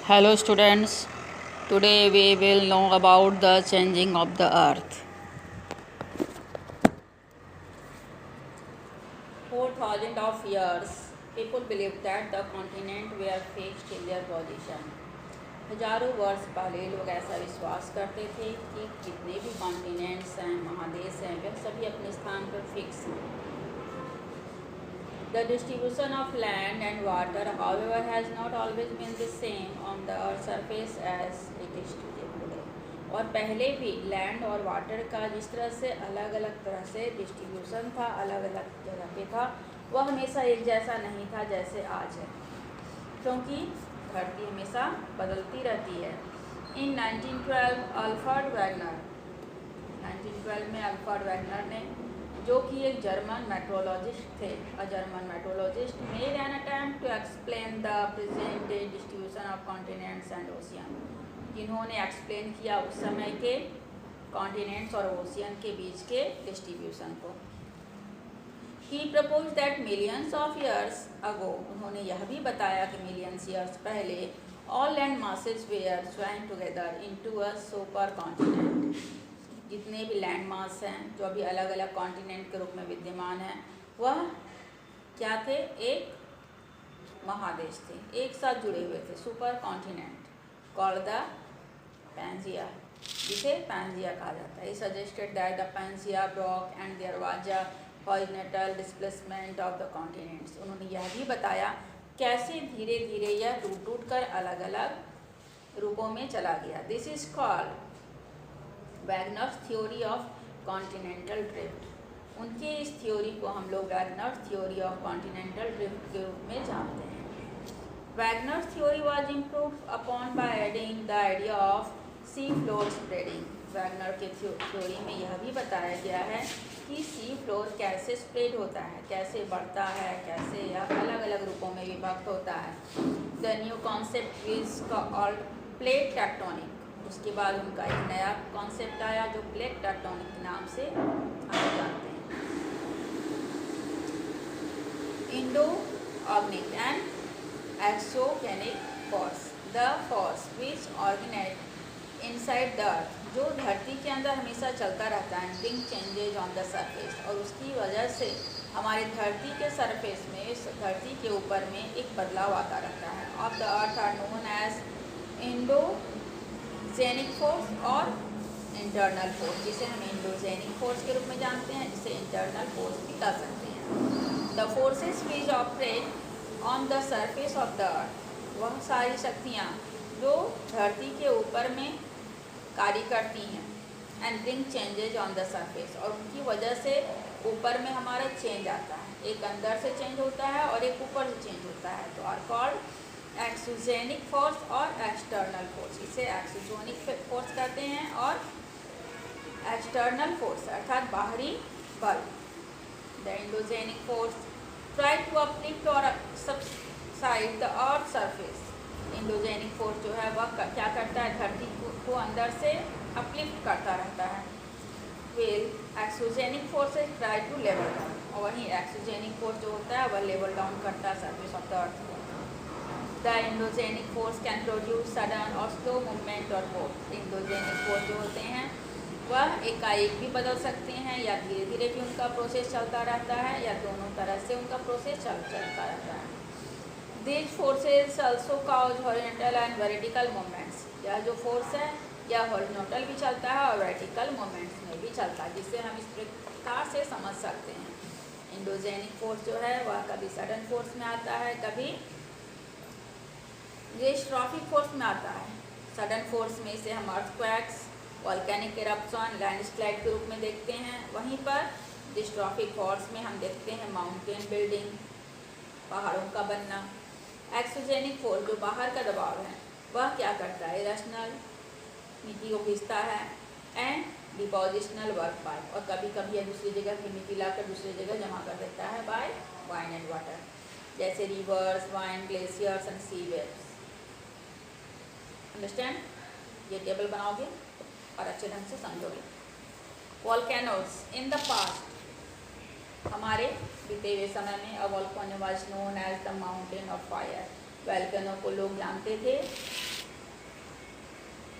Hello students, today we will know about the changing of the earth. 4,000 of years, people believed that the continent were fixed in their position. हजारों वर्ष पहले लोग ऐसा विश्वास करते थे कि जितने भी कॉन्टिनेंट्स हैं, महादेश हैं, वे सभी अपने स्थान पर फिक्स हैं. The distribution of land and water, however, has not always been the same on the earth's surface as it is today. और पहले भी लैंड और वाटर का जिस तरह से अलग अलग तरह से डिस्ट्रीब्यूशन था, अलग अलग जगह पे था, वह हमेशा एक जैसा नहीं था जैसे आज है, क्योंकि धरती हमेशा बदलती रहती है. इन 1912 अल्फ्रेड वैगनर 1912 में अल्फ्रेड वैगनर ने, जो कि एक जर्मन मेट्रोलॉजिस्ट थे, German meteorologist, made an attempt to explain the present day distribution of continents and ocean. जिन्होंने एक्सप्लेन किया उस समय के कॉन्टिनेंट्स और ओशियन के बीच के डिस्ट्रीब्यूशन को. He propose that millions of years ago, उन्होंने यह भी बताया कि मिलियंस ईयर्स पहले all land masses were join together into a supercontinent. जितने भी लैंड मास हैं जो अभी अलग अलग कॉन्टिनेंट के रूप में विद्यमान हैं, वह क्या थे? एक महादेश थे, एक साथ जुड़े हुए थे. Super continent called the Pangaea, जिसे पैंजिया कहा जाता है. Suggested that the Pangaea broke and there was a horizontal displacement of the continents. उन्होंने यह भी बताया कैसे धीरे धीरे यह टूट कर अलग अलग रूपों में चला गया. This is called Wagner's theory of continental drift. उनके इस थ्योरी को हम लोग Wagner's theory of continental drift के रूप में जानते हैं. Wagner's theory was improved upon by adding the idea of C floor spreading. Wagner के थ्योरी में यह भी बताया गया है कि सी फ्लोर कैसे स्प्रेड होता है, कैसे बढ़ता है, कैसे यह अलग अलग रूपों में विभक्त होता है. The new concept is called plate tectonic. उसके बाद उनका एक नया कॉन्सेप्ट आया जो प्लेट टेक्टोनिक के नाम से हम जानते हैं. Endogenic and exogenic force. The force which organise inside the earth, जो धरती के अंदर हमेशा चलता रहता है. Bring changes on the surface, और उसकी वजह से हमारे धरती के सरफेस में, इस धरती के ऊपर में एक बदलाव आता रहता है. Of the earth are known as endogenic force और इंटरनल फोर्स, जिसे हम इंडोजेनिक फोर्स के रूप में जानते हैं, जिसे इंटरनल फोर्स भी कह सकते हैं. The forces which operate on the surface of the अर्थ, वह सारी शक्तियाँ जो धरती के ऊपर में कार्य करती हैं. And bring changes on the surface, और उनकी वजह से ऊपर में हमारा चेंज आता है. एक अंदर से चेंज होता है और एक ऊपर से चेंज होता है. तो आर कॉल्ड एक्सोजेनिक फोर्स और एक्सटर्नल फोर्स. इसे एक्सोजेनिक फोर्स कहते हैं और एक्सटर्नल फोर्स अर्थात बाहरी बल. The endogenic force try to uplift और subside the earth surface. Endogenic force जो है वह क्या करता है? धरती को अंदर से अपलिफ्ट करता रहता है. Well exogenic forces try to level down, और वहीं एक्सोजेनिक फोर्स जो होता है वह लेवल डाउन करता है सरफेस ऑफ द अर्थ को. The endogenic force can produce sudden और स्लो मूवमेंट और बोथ. इंडोजेनिक फोर्स जो होते हैं वह एकाएक भी बदल सकते हैं, या धीरे धीरे भी उनका प्रोसेस चलता रहता है, या दोनों तरह से उनका प्रोसेस चलता रहता है. These forces also cause horizontal and vertical movements. यह जो फोर्स है यह हॉरिजॉन्टल भी चलता है और वर्टिकल मूवमेंट्स में भी चलता है, जिससे हम इस प्रकार से समझ सकते हैं. इंडोजेनिक फोर्स जो है वह कभी सडन फोर्स में आता है, कभी डिस्ट्रॉफिक फोर्स में आता है. सडन फोर्स में इसे हम अर्थक्वेक्स, वॉल्केनिक इरप्शन, लैंडस्लाइड के रूप में देखते हैं. वहीं पर डिस्ट्रॉफिक फोर्स में हम देखते हैं माउंटेन बिल्डिंग, पहाड़ों का बनना. एक्सोजेनिक फोर्स जो बाहर का दबाव है वह क्या करता है? इरेशनल मिट्टी को खींचता है एंड डिपोजिशनल वर्क बाय, और कभी कभी दूसरी जगह की मिट्टी लाकर दूसरी जगह जमा कर देता है बाय वाइन एंड वाटर, जैसे rivers, wind, glaciers and sea waves. Understand? ये टेबल बनाओगे और अच्छे ढंग से समझोगे. वॉल्केनोज इन द पास्ट, हमारे बीते हुए समय में a volcano was known as the mountain of fire. Volcano को लोग जानते थे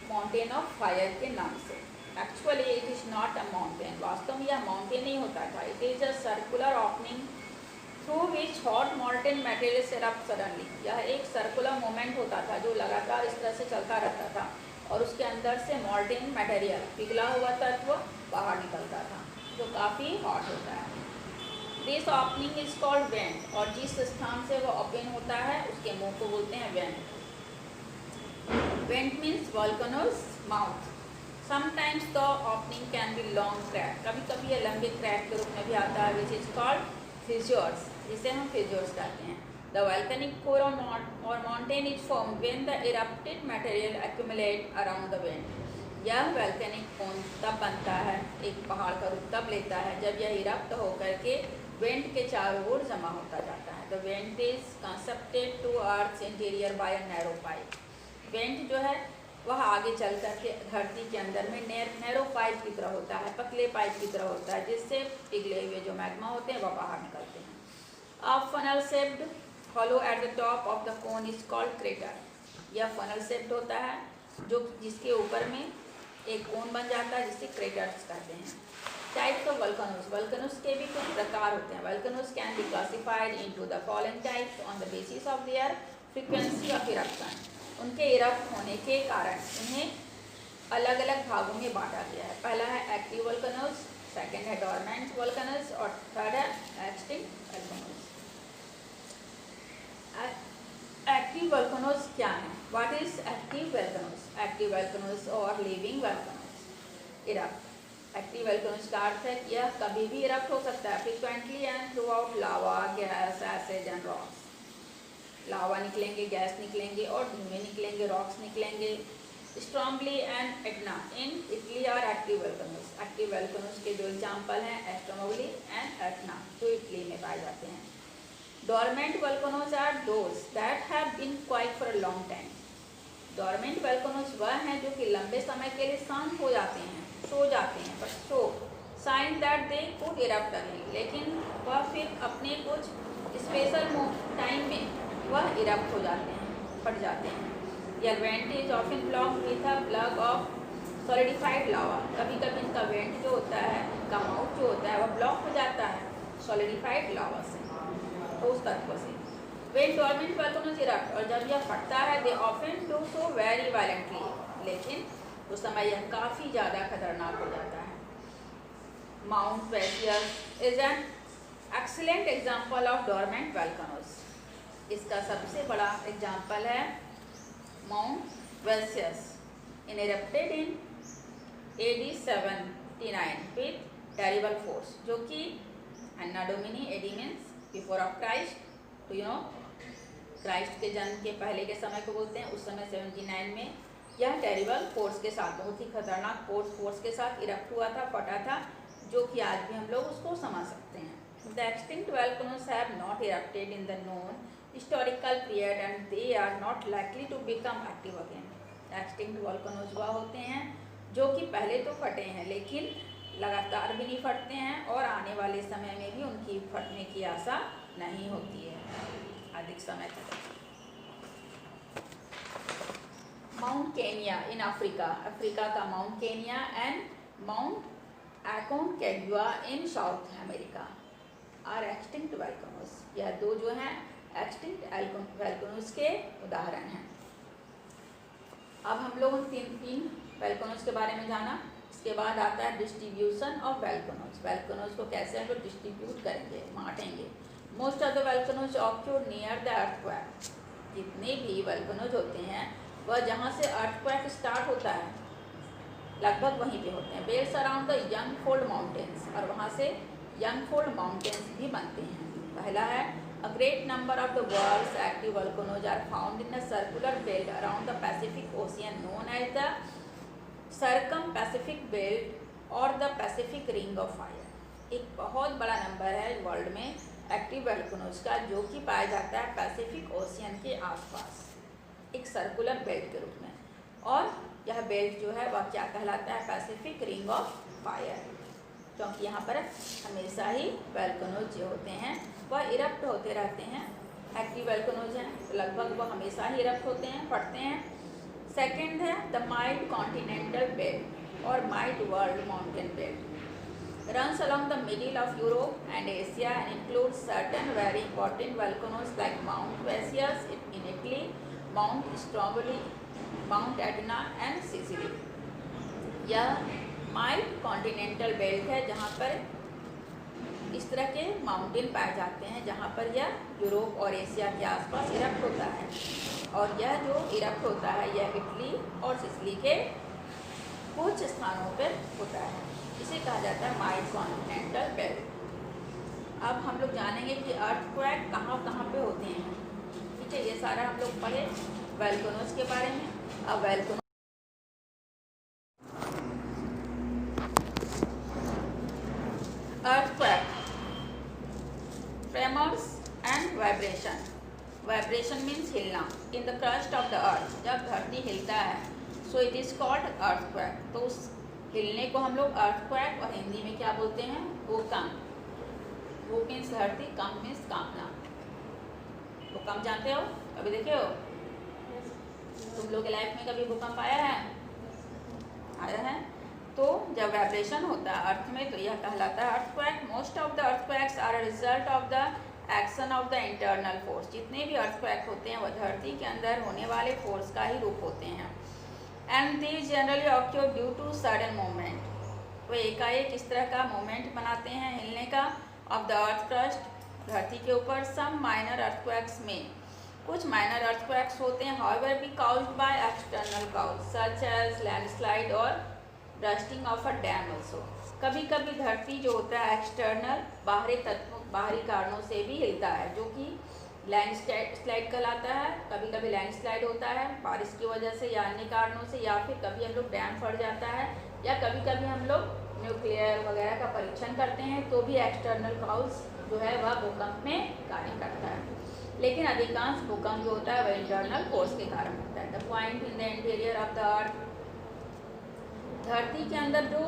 माउंटेन ऑफ फायर के नाम से। Actually it is not a mountain, वास्तव में यह माउंटेन नहीं होता था। It is a circular opening through which hot molten material erupt suddenly. यह एक सर्कुलर मोमेंट होता था जो लगातार इस तरह से चलता रहता था और उसके अंदर से मॉल्टेन मटेरियल, पिघला हुआ तत्व बाहर निकलता था जो काफ़ी हॉट होता है। This opening is called went, और जिस स्थान से वह ओपन होता है उसके मुंह को बोलते हैं went. Went means volcanoes mouth. Sometimes the opening can be long crack, कभी कभी यह लंबे क्रैक के रूप में भी आता है, विच इज कॉल्ड फिज्योर्स, जिसे हम फिज्योर्स कहते हैं। द वोल्केनिक कोर और mountain is form when the erupted material accumulate around the went. यह वोल्केनिक कोन तब बनता है, एक पहाड़ का रूप तब लेता है जब यह इरप्ट होकर के वेंट के चारों ओर जमा होता जाता है। The vent is connected to earth interior by a narrow pipe. Vent जो है वह आगे चल करके धरती के अंदर में नैरो पाइप की तरह होता है, पतले पाइप की तरह होता है, जिससे पिघले हुए जो मैग्मा होते हैं वह बाहर निकलते हैं। A funnel shaped hollow at the top of the cone is called crater. यह फनल शेप्ड होता है जो जिसके ऊपर में एक कोन बन जाता है, जिससे क्रेटर्स कहते हैं। टाइप्स ऑफ वोल्केनोज, वोल्केनोज के भी कुछ प्रकार होते हैं। Volcanoes can be classified into the following types on the basis of their frequency of eruption. उनके इरप्ट होने के कारण इन्हें अलग अलग भागों में बांटा गया है। पहला है एक्टिव वोल्केनोज, सेकंड है डोरमेंट वोल्केनोज और थर्ड है एक्सटिंक्ट वोल्केनोज। एक्टिव वोल्केनोज क्या है? What is active volcanoes? Active volcanoes और living volcanoes. Erupt, active volcanoes का अर्थ है कि यह कभी भी इरप्ट हो सकता है, frequently and throw out lava, gas, acid and rocks. Lava निकलेंगे, गैस निकलेंगे और धुएं निकलेंगे, रॉक्स निकलेंगे। Stromboli and Etna in Italy are active volcanoes. Active volcanoes के दो एग्जाम्पल हैं, स्ट्रॉम्बली एंड एटना, जो इटली में पाए जाते हैं। Dormant volcanoes are those that have been quiet for a long time. Dormant volcanoes वह हैं जो कि लंबे समय के लिए शांत हो जाते हैं, सो जाते हैं, but so sine that they could erupt again, लेकिन वह फिर अपने कुछ स्पेशल टाइम में वह इरप्ट हो जाते हैं, फट जाते हैं। यह vent is often blocked with a plug of solidified lava. कभी कभी इनका वेंट जो होता है, इनका माउथ जो होता है वह ब्लॉक हो जाता है सॉलिडिफाइड लावा से, ठोस तत्व से। वेन डोरमेंट वोल्केनोज इरप्ट, और जब यह फटता है, they often do so very violently, लेकिन उस समय यह काफ़ी ज़्यादा खतरनाक हो जाता है। Mount Vesuvius is an excellent example of dormant volcanoes. इसका सबसे बड़ा एग्जाम्पल है Mount Vesuvius, in erupted in AD 79 with terrible force, जो कि Anno Domini, AD means before of Christ, तो यू नो क्राइस्ट के जन्म के पहले के समय को बोलते हैं। उस समय 79 में यह टेरिबल फोर्स के साथ, बहुत ही खतरनाक फोर्स के साथ इरप्ट हुआ था, फटा था, जो कि आज भी हम लोग उसको समझ सकते हैं। The extinct volcanoes have not erupted in the known historical period and they are not likely to become active again. Extinct volcanoes वह होते हैं जो कि पहले तो फटे हैं, लेकिन लगातार भी नहीं फटते हैं और आने वाले समय में भी उनकी फटने की आशा नहीं होती है अधिक समय तक। Mount Kenya in Africa, Africa का Mount Kenya and Mount Aconcagua in South America are extinct volcanoes. यह दो जो हैं एक्सटिंक्ट वोल्केनोज के उदाहरण हैं। अब हम लोग तीन वोल्केनोज के बारे में जाना। इसके बाद आता है डिस्ट्रीब्यूशन ऑफ वोल्केनोज। वोल्केनोज को कैसे हम लोग डिस्ट्रीब्यूट करेंगे, बांटेंगे। Most of the volcanoes occurred near the earthquake. जितने भी वोल्केनोज होते हैं वह जहाँ से अर्थक्वेक स्टार्ट होता है लगभग वहीं पे होते हैं। बेल्स अराउंड द यंगफोल्ड माउंटेन्स, और वहाँ से यंगफोल्ड माउंटेन्स भी बनते हैं। पहला है a great number of the world's active volcanoes are found in a circular belt around the Pacific Ocean known as the Circum-Pacific Belt or the Pacific Ring of Fire। एक बहुत बड़ा नंबर है world में active volcanoes का, जो कि पाया जाता है पैसिफिक ओशियन के आसपास एक सर्कुलर बेल्ट के रूप में। और यह बेल्ट जो है वह क्या कहलाता है? पैसिफिक रिंग ऑफ फायर, क्योंकि यहाँ पर हमेशा ही वोल्केनोज जो होते हैं वह इरप्ट होते रहते हैं। एक्टिव वोल्केनोज हैं तो लगभग वह हमेशा ही इरप्ट होते हैं, फटते हैं। सेकेंड है द माइट कॉन्टिनेंटल बेल्ट और might world mountain belt runs along the middle of Europe and Asia and includes certain very important volcanoes like Mount Vesuvius in Italy, Mount Stromboli, Mount Etna and Sicily. यह might continental belt है जहाँ पर इस तरह के mountain पाए जाते हैं जहाँ पर यह यूरोप और एशिया के आसपास इरप्ट होता है, और यह जो इरप्ट होता है यह इटली और सिसिली के कुछ स्थानों पर होता है। इसे कहा जाता है माइट कॉन्टिनेंटल बेल्ट। अब हम लोग जानेंगे कि अर्थक्वेक कहाँ कहाँ पे होते हैं। ठीक है, ये सारा हम लोग पढ़े वोल्केनोज के बारे में। अब volcano earthquake, tremors and vibration. Vibration means हिलना in the crust of the earth, जब धरती हिलता है so it is called earthquake। तो उस हिलने को हम लोग earthquake और हिंदी में क्या बोलते हैं, भूकंप। भू मीन्स धरती, कंप मीन्स कांपना। भूकंप जानते हो, कभी देखे हो? तुम लोग के लाइफ में कभी भूकंप आया है? आया है। तो जब वाइब्रेशन होता है अर्थ में तो यह कहलाता है earthquake. Most of the earthquakes are a result of the action of the internal force. जितने भी अर्थक्वेक होते हैं वह धरती के अंदर होने वाले फोर्स का ही रूप होते हैं। And these generally occur due to sudden movement. वो एकाएक इस तरह का मूवमेंट बनाते हैं हिलने का ऑफ द अर्थ क्रस्ट, धरती के ऊपर। सम माइनर अर्थक्वेक्स में, कुछ माइनर अर्थक्वेक्स होते हैं however be caused by external cause such as landslide और bursting of a dam also. कभी कभी धरती जो होता है एक्सटर्नल बाहरी तत्वों, बाहरी कारणों से भी हिलता है, जो कि लैंडस्लाइड कहलाता है। कभी कभी लैंडस्लाइड होता है बारिश की वजह से या अन्य कारणों से, या फिर कभी हम लोग डैम फट जाता है, या कभी कभी हम लोग न्यूक्लियर वगैरह का परीक्षण करते हैं तो भी एक्सटर्नल काउज जो है वह भूकंप में कार्य करता है। लेकिन अधिकांश भूकंप जो होता है वह इंटरनल फोर्स के कारण होता है। The point in the interior of the earth, धरती के अंदर जो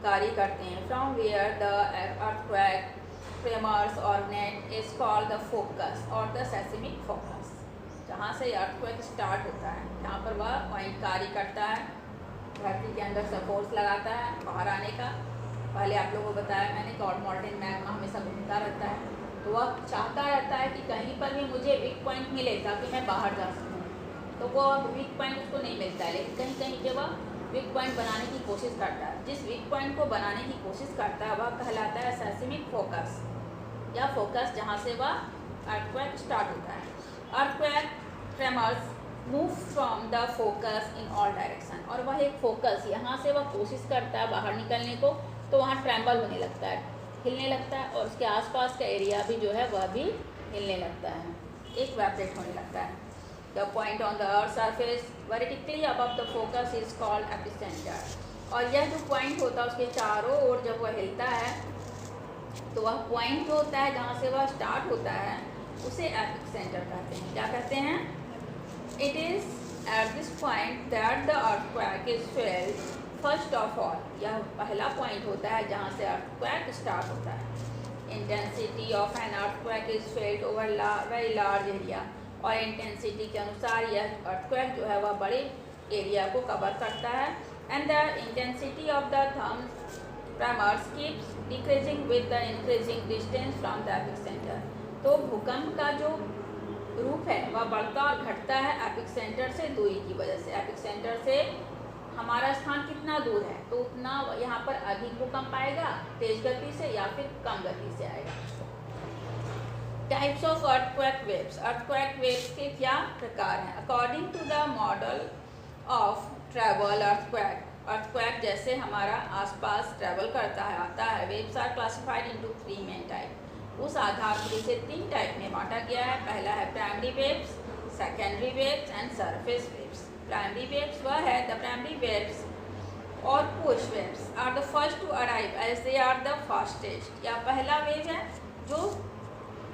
कार्य करते हैं, from where the earthquake tremors originate is called the focus और द सेस्मिक फोकस। जहाँ से अर्थक्वेक स्टार्ट होता है जहाँ पर वह पॉइंट कार्य करता है, धरती के अंदर से फोर्स लगाता है बाहर आने का। पहले आप लोगों को बताया मैंने गॉड मॉल्टेन मैग्मा हमेशा घूमता रहता है, तो वह चाहता रहता है कि कहीं पर भी मुझे वीक पॉइंट मिले ताकि मैं बाहर जा सकूँ। तो वो वीक पॉइंट उसको नहीं मिलता है, लेकिन कहीं कहीं पे वह वीक पॉइंट बनाने की कोशिश करता है। जिस वीक पॉइंट को बनाने की कोशिश करता है वह कहलाता है सेस्मिक फोकस, या फोकस जहाँ से वह अर्थक्वेक स्टार्ट होता है। Earthquake tremors move from the focus in all direction, और वह एक फोकस यहाँ से वह कोशिश करता है बाहर निकलने को, तो वहाँ ट्रैम्बल होने लगता है, हिलने लगता है, और उसके आसपास का एरिया भी जो है वह भी हिलने लगता है, एक वाइब्रेट होने लगता है। The point on the earth surface vertically above the focus is called epicenter। और यह जो पॉइंट होता है उसके चारों ओर जब वह हिलता है तो वह पॉइंट जो होता है जहाँ से वह स्टार्ट होता है उसे एपिसेंटर कहते हैं। क्या कहते हैं? It is at this point that the earthquake is felt first of all. यह पहला पॉइंट होता है जहाँ से अर्थक्वेक स्टार्ट होता है। Intensity of an earthquake is felt over very large area, और इंटेंसिटी के अनुसार यह अर्थक्वेक जो है वह बड़े एरिया को कवर करता है। And the intensity of the tremors keeps decreasing with the increasing distance from the epicentre. तो भूकंप का जो रूप है वह बढ़ता और घटता है एपिसेंटर से दूरी की वजह से। एपिसेंटर से हमारा स्थान कितना दूर है तो उतना यहाँ पर अधिक भूकंप आएगा तेज गति से या फिर कम गति से आएगा। Types of earthquake waves. Earthquake waves के क्या प्रकार हैं? According to the model of travel earthquake, earthquake जैसे हमारा आसपास ट्रैवल करता है आता है, waves are classified into 3 main type. उस आधार पर इसे 3 टाइप में बांटा गया है। पहला है primary waves, secondary waves and surface waves. Primary waves वह है द प्राइमरी वेव्स और push waves are the first to arrive as they are the fastest. या पहला वेव है जो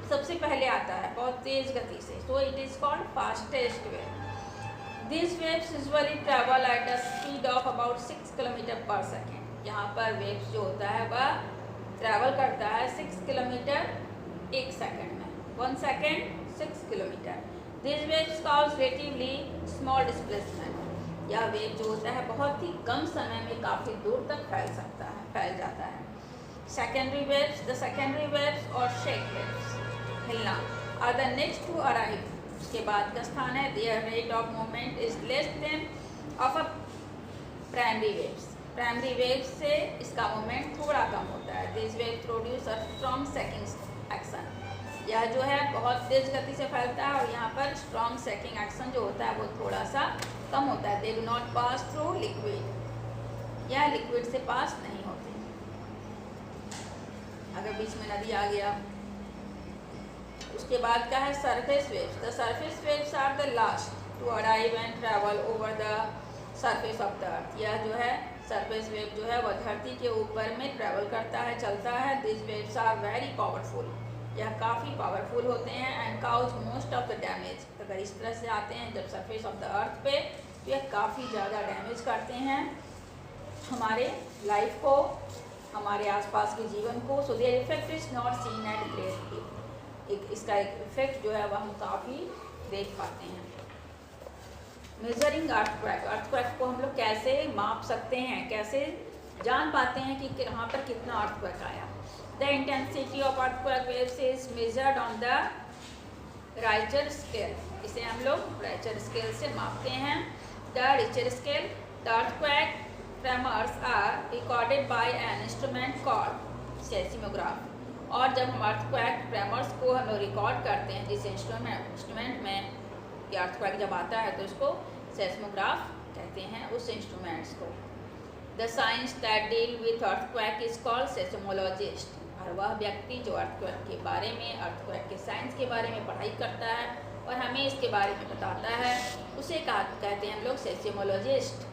सबसे पहले आता है बहुत तेज गति से, so it is called fastest wave. This waves usually travel at a speed of about 6 kilometre पर सेकेंड। यहाँ पर वेव्स जो होता है वह ट्रैवल करता है 6 किलोमीटर 1 सेकेंड में, 1 second 6 kilometre. This waves cause relatively small displacement. यह वेव जो होता है बहुत ही कम समय में काफ़ी दूर तक फैल जाता है। Secondary waves, the secondary waves और शेक वेव्स, हिलना, are the next to arrive, उसके बाद का स्थान है। Their rate of movement is less than of a primary waves, primary waves से इसका मूवमेंट थोड़ा कम होता है। This wave produce a strong shaking action, यह जो है बहुत तेज गति से फैलता है और यहाँ पर स्ट्रॉन्ग सेकिंग एक्शन जो होता है वो थोड़ा सा कम होता है। They do not pass through liquid, यह लिक्विड से पास नहीं होते। अगर बीच में नदी आ गया। उसके बाद का है surface waves, the surface waves are the last to arrive and travel over the surface of the earth, यह जो है सरफेस वेव जो है वह धरती के ऊपर में ट्रैवल करता है, चलता है। This waves are very powerful, यह काफ़ी पावरफुल होते हैं। And cause most of the damage, अगर इस तरह से आते हैं जब सरफेस ऑफ द अर्थ पे तो यह काफ़ी ज़्यादा डैमेज करते हैं हमारे लाइफ को, हमारे आसपास के जीवन को। So their effect is not seen at great, इसका एक इफेक्ट जो है वह हम काफ़ी देख पाते हैं। मेजरिंग अर्थक्वेक, अर्थक्वेक को हम लोग कैसे माप सकते हैं, कैसे जान पाते हैं कि कहाँ पर कितना अर्थक्वेक आया। The intensity of earthquake waves is measured on the Richter scale, इसे हम लोग राइचर स्केल से मापते हैं। The Richter scale, the earthquake tremors are recorded by an instrument called seismograph, और जब हम अर्थक्वेक ट्रेमर्स को हम लोग रिकॉर्ड करते हैं जिस इंस्ट्रूमेंट में कि अर्थक्वेक जब आता है तो उसको सेस्मोग्राफ कहते हैं, उस इंस्ट्रूमेंट्स को। The science that deal with earthquake is called seismologist, और वह व्यक्ति जो अर्थक्वेक के बारे में, अर्थक्वेक के साइंस के बारे में पढ़ाई करता है और हमें इसके बारे में बताता है, उसे कहते हैं हम लोग seismologist.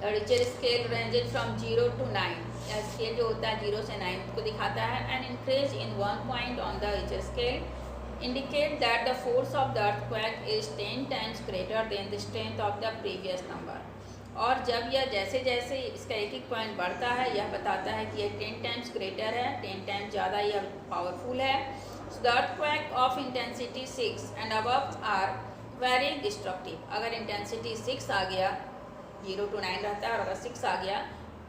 Richter scale ranges from 0 to 9, यह स्केल जो होता है 0 से 9 को दिखाता है। An increase in 1 point on the Richter scale indicate that the force of the earthquake is 10 times greater than the strength of the previous number, और जब यह जैसे जैसे इसका एक एक पॉइंट बढ़ता है यह बताता है कि यह 10 टाइम्स ग्रेटर है, 10 टाइम्स ज़्यादा यह पावरफुल है। So the earthquake of intensity 6 and above are very destructive, अगर इंटेंसिटी 6 आ गया, 0 to 9 रहता है और अगर 6 आ गया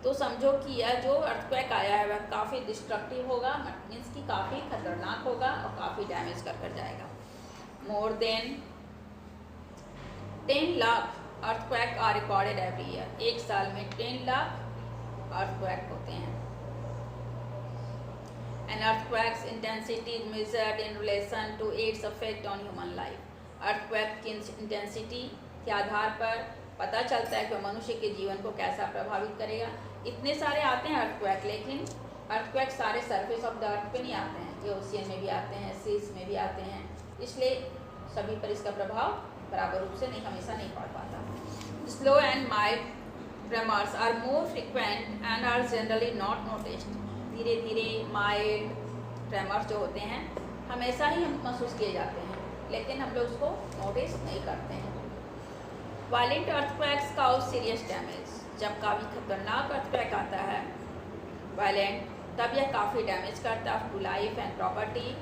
तो समझो कि यह जो अर्थक्वेक आया है वह काफ़ी डिस्ट्रक्टिव होगा, मीन्स कि काफ़ी खतरनाक होगा और काफ़ी डैमेज कर जाएगा। More than 10 lakh earthquake are recorded every year, एक साल में 10 लाख अर्थक्वेक होते हैं। An earthquake's intensity is measured in relation to its effect on human life, earthquake की इंटेंसिटी के आधार पर पता चलता है कि मनुष्य के जीवन को कैसा प्रभावित करेगा। इतने सारे आते हैं अर्थक्वेक, लेकिन अर्थक्वेक सारे सरफेस ऑफ द अर्थ पे नहीं आते हैं, ये ओशियन में भी आते हैं, सीज में भी आते हैं, इसलिए सभी पर इसका प्रभाव बराबर रूप से नहीं, हमेशा नहीं पड़ पाता। Slow and mild tremors are more frequent and are generally not noticed, धीरे धीरे माइल्ड ट्रेमर्स जो होते हैं हमेशा ही हम महसूस किए जाते हैं, लेकिन हम लोग उसको नोटिस नहीं करते हैं। Violent earthquakes cause serious damage, जब काफ़ी खतरनाक अर्थक्वेक आता है वायलेंट, तब यह काफ़ी डैमेज करता है to life and property.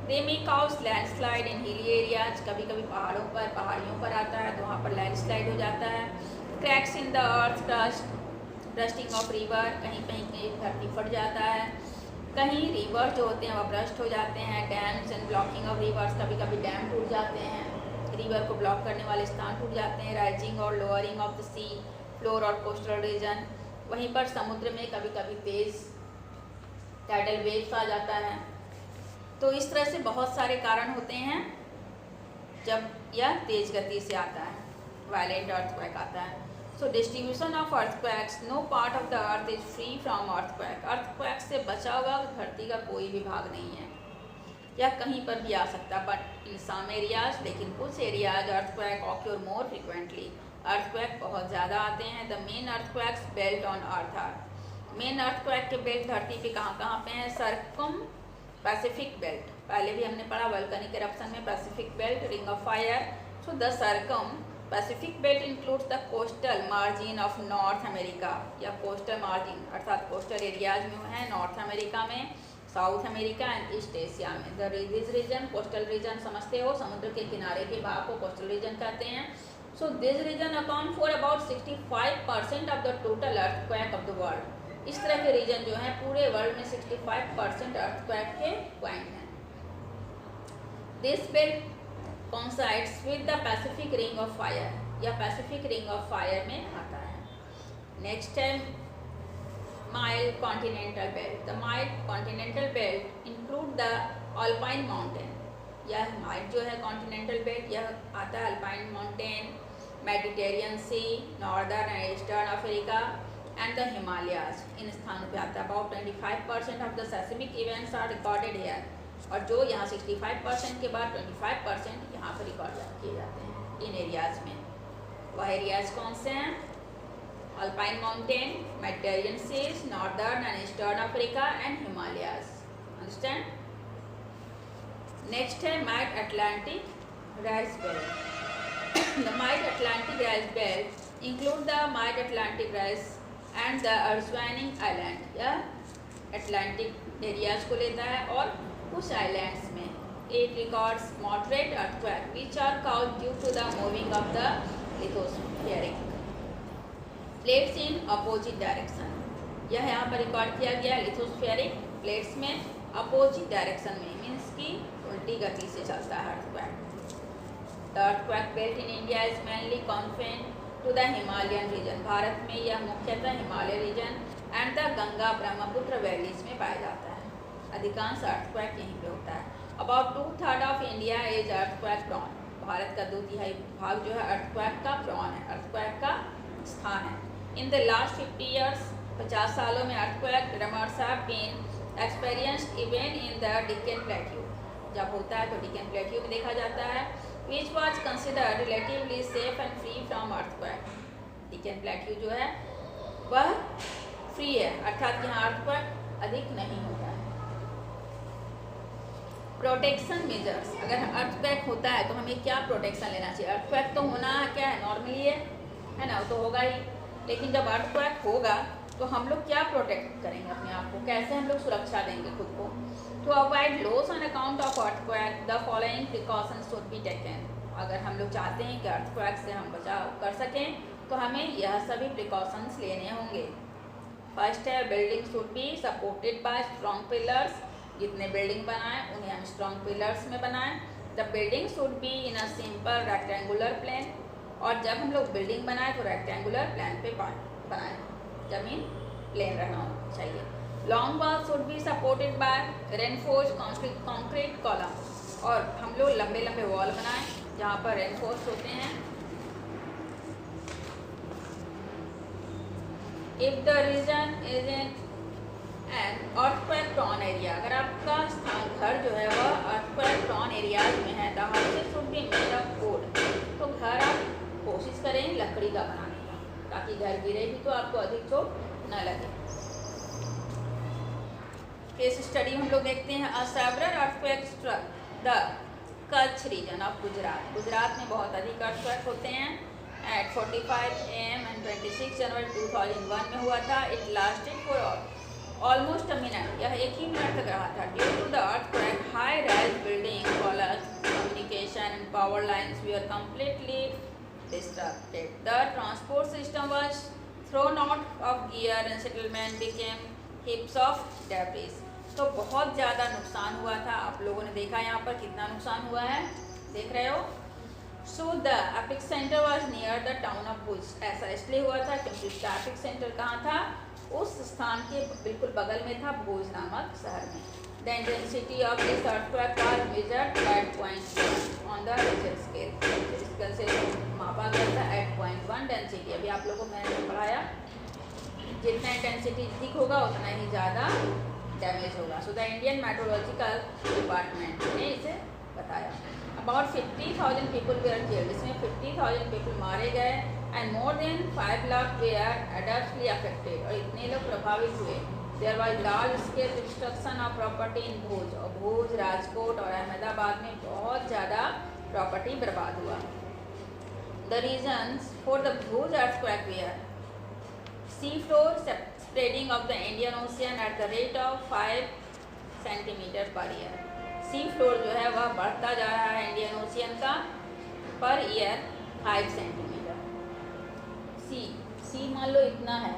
They may cause landslide in hilly areas, कभी कभी पहाड़ियों पर आता है तो वहाँ पर लैंडस्लाइड हो जाता है। Cracks in the earth crust, rusting of river, कहीं कहीं धरती फट जाता है, कहीं रिवर जो होते हैं वह ब्रस्ट हो जाते हैं। Dams and blocking of reverse, कभी कभी डैम टूट जाते हैं, रिवर को ब्लॉक करने वाले स्थान टूट जाते हैं। राइजिंग और lowering of the sea floor और कोस्टल रीजन, वहीं पर समुद्र में कभी कभी तेज टाइडल वेव्स आ जाता है। तो इस तरह से बहुत सारे कारण होते हैं जब यह तेज गति से आता है, वायलेंट अर्थक्वेक आता है। So distribution of earthquakes, no part of the earth is free from earthquake, earthquake से बचा हुआ धरती का कोई भी भाग नहीं है, यह कहीं पर भी आ सकता है। बट इन सम एरियाज, लेकिन कुछ areas earthquake occur more frequently, earthquake बहुत ज़्यादा आते हैं। The main earthquakes belt on earth are, main earthquake के बेल्ट धरती पे कहाँ पे हैं? सर्कम पैसिफिक बेल्ट, पहले भी हमने पढ़ा वोल्केनिक इरप्शन में Pacific belt, ring of fire. So the circum Pacific belt includes the coastal margin of North America, या कोस्टल मार्जिन अर्थात कोस्टल एरियाज में है नॉर्थ अमेरिका में, south America and east Asia में। दिस रीजन, कोस्टल रीजन समझते हो, समुद्र के किनारे के भाग को कोस्टल रीजन कहते हैं। So this region account for about 65% of the total earthquake of the world. इस तरह के रीजन जो हैं पूरे वर्ल्ड में 65% earthquake के पॉइंट हैं. This belt coincides with the Pacific Ring of Fire. यह Pacific Ring of Fire में आता है. Next है Mile Continental Belt. The Mile Continental Belt include the Alpine Mountain. यह Mile जो है Continental Belt यह आता है Alpine Mountain, Mediterranean Sea, Northern and Eastern Africa and the Himalayas. इन स्थानों पे आता है. About 25% of the seismic events are recorded here. और जो यहाँ 65% के बाद 25% यहाँ पर रिकॉर्ड किए जाते हैं इन एरियाज में. वह एरियाज कौन से हैं? Alpine mountain, Mediterranean seas, northern and eastern Africa and Himalayas. Understand. Next है mid Atlantic ridge belt. The mid Atlantic ridge belt include the mid Atlantic ridge and the adjoining island. यह Atlantic areas को लेता है और कुछ islands में. It records moderate earthquake which are caused due to the moving of the lithospheric plates in opposite direction. यह यहाँ पर रिकॉर्ड किया गया लिथोस्फेरिक प्लेट्स में अपोजिट डायरेक्शन में, मीन्स कि उल्टी गति से चलता है earthquake. The earthquake belt in India is mainly confined to the Himalayan region. Bharat में यह मुख्यतः Himalaya region and the Ganga Brahmaputra valleys में पाया जाता है. अधिकांश earthquake यहीं पे होता है. About 2/3 of India is earthquake prone. Bharat का 2/3 भाग जो है earthquake का prone है, earthquake का स्थान है. In the last 50 years, 50 सालों में earthquake tremors have been experienced even in the Deccan Plateau. जब होता है तो Deccan Plateau में देखा जाता है, which was considered relatively safe and free from earthquake. Deccan Plateau जो है वह फ्री है, अर्थात यहाँ earthquake अधिक नहीं होता है. Protection measures. अगर अर्थक्वेक होता है तो हमें क्या प्रोटेक्शन लेना चाहिए? अर्थक्वेक तो होना क्या है, नॉर्मली है ना, वो तो होगा ही. लेकिन जब अर्थक्वेक होगा तो हम लोग क्या प्रोटेक्ट करेंगे अपने आप को, कैसे हम लोग सुरक्षा देंगे खुद को? To avoid loss on account of earthquake the following precautions should be taken. अगर हम लोग चाहते हैं कि अर्थक्वेक से हम बचाव कर सकें तो हमें यह सभी प्रिकॉशंस लेने होंगे. फर्स्ट है building should be supported by strong pillars. जितने बिल्डिंग बनाएं उन्हें हम स्ट्रॉन्ग पिलर्स में बनाएं. The building should be in a simple rectangular plan. और जब हम लोग बिल्डिंग बनाएं तो रेक्टेंगुलर प्लेन पे बनाएं, जमीन प्लेन रहना चाहिए. Long wall should be supported bye reinforce concrete column. और हम लोग लंबे लंबे वॉल बनाएं जहाँ पर रेनफोर्स होते हैं. If the region is in an earthquake prone area. अगर आपका स्थान घर जो है वह earthquake prone एरियाज में है, the houses should be made of wood. तो घर आप कोशिश करें लकड़ी का बनाने का, ताकि घर गिरे भी तो आपको अधिक चोट न लगे. केस स्टडी हम लोग देखते हैं. A several earthquake struck the Kutch region of Gujarat. Gujarat में बहुत अधिक earthquake होते हैं. At 45 AM and 26 जनवरी 2001 में हुआ था. It lasted for almost a minute. यह एक ही मिनट तक रहा था. Due to the earthquake high rise building, college, communication and power lines were completely destructed. The transport system was thrown out of gear and settlement became heaps of debris. तो बहुत ज़्यादा नुकसान हुआ था. आप लोगों ने देखा यहाँ पर कितना नुकसान हुआ है, देख रहे हो. So the epicentre was near the town of Bhuj. ऐसा इसलिए हुआ था क्योंकि उसका एपिक सेंटर कहाँ था? उस स्थान के बिल्कुल बगल में था, भुज नामक शहर में. The intensity of this earthquake was measured eight 0.1 on the Richter scale. से मापा गया था एट 0.1 डेंसिटी. अभी आप लोगों को मैंने पढ़ाया, जितना इंटेंसिटी अधिक होगा उतना ही ज़्यादा डैमेज होगा. So the Indian meteorological department ने इसे बताया. About 50,000 people were killed. इसमें 50,000 पीपल मारे गए and more than 5 lakh were adversely affected. और इतने लोग प्रभावित हुए. There was large scale destruction of property in Bhuj. और भुज, राजकोट और अहमदाबाद में बहुत ज़्यादा प्रॉपर्टी बर्बाद हुआ. The reasons for the Bhuj earthquake where sea floor spreading of the Indian ocean at the rate of 5 centimetre per year. Sea floor जो है वह बढ़ता जा रहा है इंडियन ओशियन का पर ईयर 5 सेंटीमीटर। सी मान लो इतना है,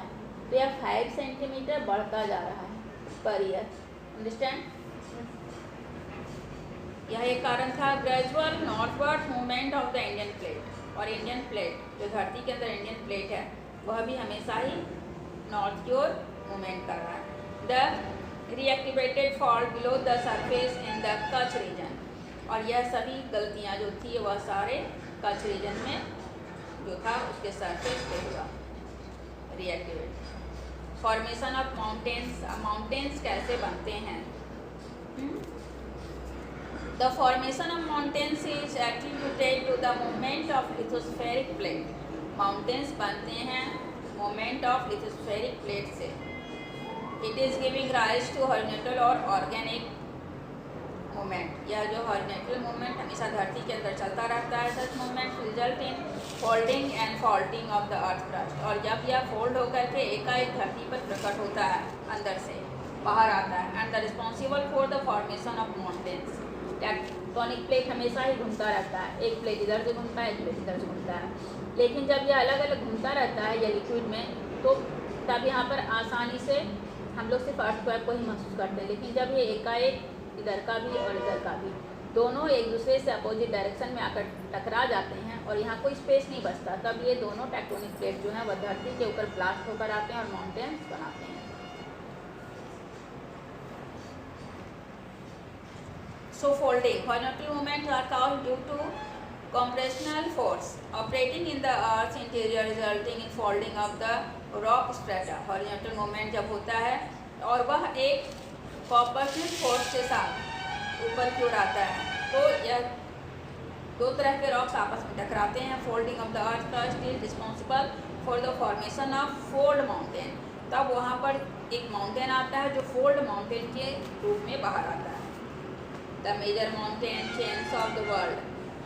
तो यह 5 सेंटीमीटर बढ़ता जा रहा है पर ईयर। अंडरस्टैंड? यह एक कारण था। Gradual northward movement of the Indian plate, और इंडियन प्लेट जो धरती के अंदर इंडियन प्लेट है वह भी हमेशा ही नॉर्थ की ओर मूवमेंट कर रहा है। The reactivated fault below the surface in the Kutch region, और यह सभी गलतियां जो थी वह सारे कच्छ रीजन में जो था उसके सरफेस पे हुआ reactivate. Formation of mountains, mountains कैसे बनते हैं? The formation of mountains is attributed to the movement of lithospheric plate. Mountains बनते हैं मूवमेंट ऑफ लिथोस्फेरिक प्लेट से। It is giving rise to horizontal और ऑर्गेनिक मूवमेंट। यह जो हॉरिजॉन्टल मूवमेंट हमेशा धरती के अंदर चलता रहता है, such movement result in folding and faulting of the earth crust. और जब यह फोल्ड होकर के एकाएक धरती पर प्रकट होता है, अंदर से बाहर आता है, and the responsible for the formation of mountains. Tectonic plate हमेशा ही घूमता रहता है, एक प्लेट इधर से घूमता है, एक प्लेट इधर से घूमता है, लेकिन जब यह अलग अलग घूमता रहता है या लिक्विड में, तो तब यहाँ पर आसानी से हम लोग सिर्फ अर्थक्वेक को ही महसूस करते हैं। लेकिन जब ये एकाएक इधर का भी और इधर का भी दोनों एक दूसरे से अपोजिट डायरेक्शन में आकर टकरा जाते हैं और यहाँ कोई स्पेस नहीं बचता, तब ये दोनों टेक्टोनिक प्लेट जो हैं वह धरती के ऊपर ब्लास्ट होकर आते हैं और माउंटेन्स बनाते हैं। So folding, horizontal movements are caused due to compressional force operating in the earth's interior resulting in folding of the rock strata। horizontal movement जब होता है और वह एक कॉम्प्रेशनल फोर्स के साथ ऊपर की ओर आता है, तो यह दो तरह के रॉक्स आपस में टकराते हैं। Folding of the earth crust is responsible for the formation of fold mountain. तब वहाँ पर एक माउंटेन आता है जो फोल्ड माउंटेन के रूप में बाहर आता है। The major mountain chains of the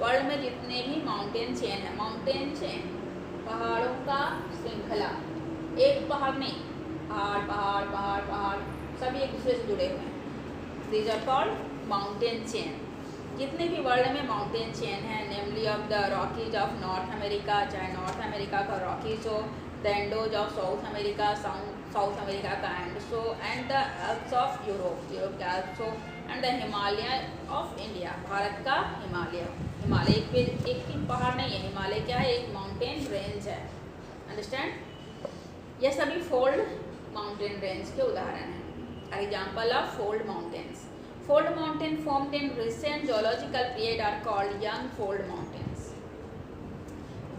world में जितने भी माउंटेन चेन है, माउंटेन चेन पहाड़ों का श्रृंखला, एक पहाड़ नहीं, पहाड़ पहाड़ पहाड़ पहाड़ सभी एक दूसरे से जुड़े हुए हैं। These are called mountain chain. जितने भी वर्ल्ड में माउंटेन चेन है, namely of the Rockies of North America, चाहे नॉर्थ अमेरिका का रॉकीज हो, the Andes of South America, South America का एंडसो, and the Alps of Europe, Europe के एल्प्सो, and the Himalaya of India, भारत का हिमालय। हिमालय एक ही पहाड़ नहीं है, हिमालय क्या है? एक माउंटेन रेंज है। अंडरस्टैंड? यह सभी फोल्ड माउंटेन रेंज के उदाहरण हैं। Example of fold mountains. Fold mountain formed in recent geological period are called young fold mountains.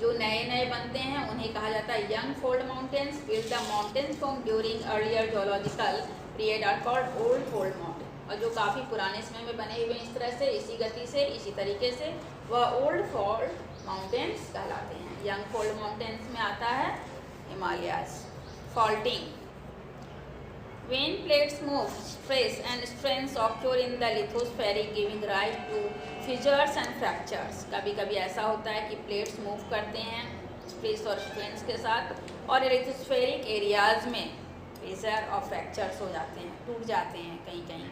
जो नए नए बनते हैं उन्हें कहा जाता है यंग फोल्ड माउंटेन्स। फिर the mountains form during earlier geological period are called old fold mountain. और जो काफ़ी पुराने समय में बने हुए इस तरह से, इसी गति से, इसी तरीके से, वह ओल्ड फोल्ड माउंटेन्स कहलाते हैं। यंग फोल्ड माउंटेन्स में आता है Himalayas. Faulting, when plates move, stress and strains occur in the lithospheric giving rise to fissures and fractures। कभी कभी ऐसा होता है कि प्लेट्स मूव करते हैं स्ट्रेस और स्ट्रेन्स के साथ, और लिथोस्फेरिक एरियाज में फिशर और फ्रैक्चर्स हो जाते हैं, टूट जाते हैं कहीं कहीं।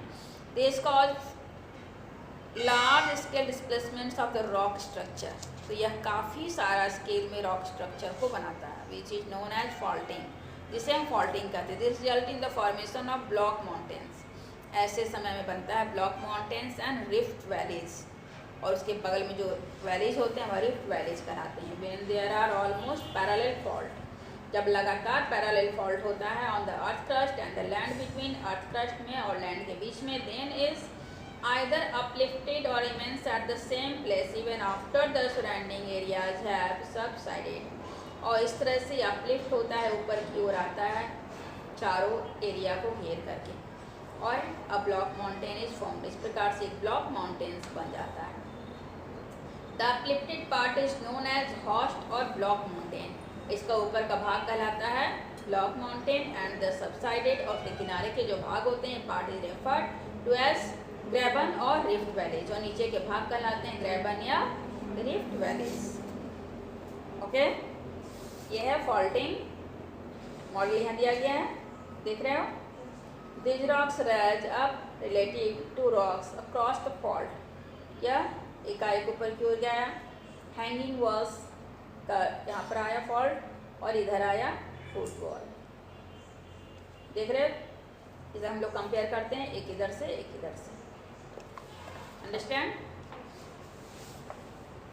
This cause large scale displacements of the rock structure. तो यह काफ़ी सारा स्केल में रॉक स्ट्रक्चर को बनाता है, which is known as faulting, जिसे हम फॉल्टिंग कहते हैं। This result in the formation of block mountains. ऐसे समय में बनता है block mountains and rift valleys, और उसके बगल में जो वैलीज होते हैं वह रिफ्ट वैलीज कहलाते हैं। When there are almost parallel fault, जब लगातार पैरेलल फॉल्ट होता है on the earth crust and the land between, earth crust में और लैंड के बीच में, देन इज आइदर अपलिफ्टेड और remains at the same place even after the surrounding areas have subsided. और इस तरह से अपलिफ्ट होता है, ऊपर की ओर आता है चारों एरिया को घेर करके, और a block mountain is formed. इस प्रकार से एक ब्लॉक माउंटेन्स बन जाता है। The uplifted part is known as horst और ब्लॉक माउंटेन। इसका ऊपर का भाग कहलाता है block mountain, and the subsided, और उसके किनारे के जो भाग होते हैं part is referred to as graben और रिफ्ट वैलीज, और नीचे के भाग कहलाते हैं ग्रेबन या रिफ्ट वैलीज। ओके, यह है फॉल्टिंग मॉडल यहाँ दिया गया है, देख रहे हो। This rocks rise up relative to rocks across the fault. यह एकाएक ऊपर की ओर गया। हैंगिंग वॉल्स का यहाँ पर आया फॉल्ट और इधर आया फुटबॉल। देख रहे हो, इसे हम लोग कंपेयर करते हैं, एक इधर से एक इधर से। अंडरस्टैंड?